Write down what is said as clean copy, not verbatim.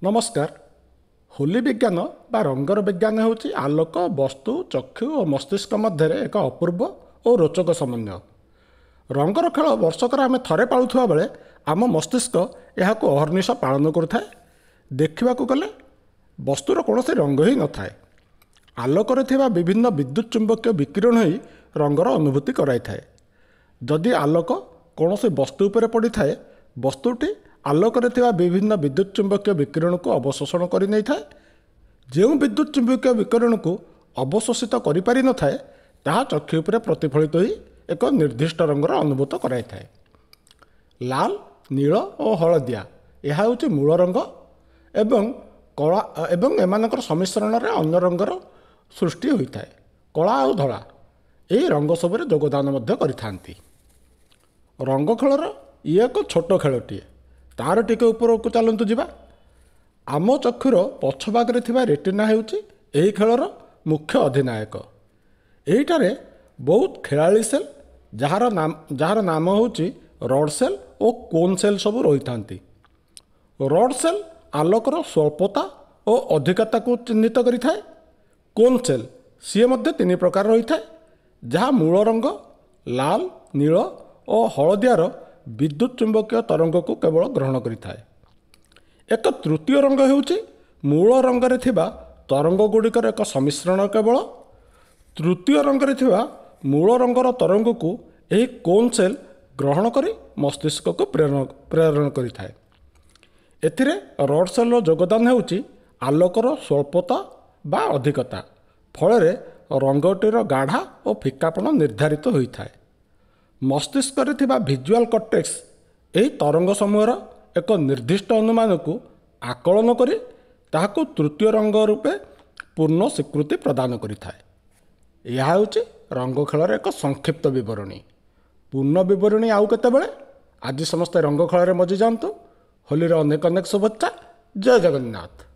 नमस्कार। होली विज्ञान बा रंगर विज्ञान होची आलोक वस्तु चक्षु और मस्तिष्क मध्य एक अपूर्व और रोचक समन्वय। रंगर खेल वर्षकर आम थे पालुवा बेले आम मस्तिष्क यह अहर्निश पालन करुए। देखा गले वस्तुर कौन रंग ही न थाए। आलोक विभिन्न विद्युत चुंबकीय विकिरण ही रंगर अनुभूति कराई थाए। जदि आलोक कौन वस्तु पर पड़ी थाए वस्तुटी आलोक विभिन्न विद्युत चुंबकीय विकिरण को अवशोषण कर नहीं थाए। जो विद्युत चुंबकीय विकिरण को अवशोषित कर पारि न थाए ताहा चक्षु पर प्रतिफलित ही एक निर्दिष्ट रंगर अनुभूत कराई थाए। लाल नील और हलदिया यह हूँ मूल रंग एवं कला एवं एमानकर सम्मिश्रण में अन्य रंगर सृष्टि होता है। कला और धला यही रंग सबरे योगदान करथांती। रंग खेलर ये एक छोट खेलटीए। तार टिके ऊपर चलतु जावा। आम चक्षुर पछभागे रेटिना होउची एही खेलर मुख्य अधिनायक। एहिटारे बहुत खेलाड़ी सेल जार नाम होउची रड सेल और कोन सेल सब रही थांती। रड सेल आलोकर स्वल्पता और अधिकता को चिन्हित करि थाए। कोन सेल सी मध्य तीन प्रकार रही थाए जहाँ मूल रंग लाल नील और हलदियार विद्युत चुंबकीय तरंग को केवल ग्रहण करिथाए। एक तृतीय रंग हेउची मूल रंगरे थिबा तरंग गुड़िकर एक सम्मिश्रण। केवल तृतीय रंगरे थिबा मूल रंगर तरंग को यही कोन सेल ग्रहण करी मस्तिष्क को प्रेरण करिथाए। एथिरे रड सेल योगदान हेउची आलोकर स्वल्पता बा अधिकता फल रंगटीर गाढ़ा और फिकापण निर्धारित होता है। मस्तिष्क भिजुआल कॉर्टेक्स यही तरंग समूहर एक निर्दिष्ट अनुमान को आकलन करी ताहाको तृतीय रंग रूपे पूर्ण स्वीकृति प्रदान करिथाए। यह होची रंग खेलर एक संक्षिप्त विवरणी। पूर्ण विवरणी आउ केतेबेले। आज समस्ते रंग खेल में मजी जातु। होलीर अनेक अनेक शुभेच्छा। जय जगन्नाथ।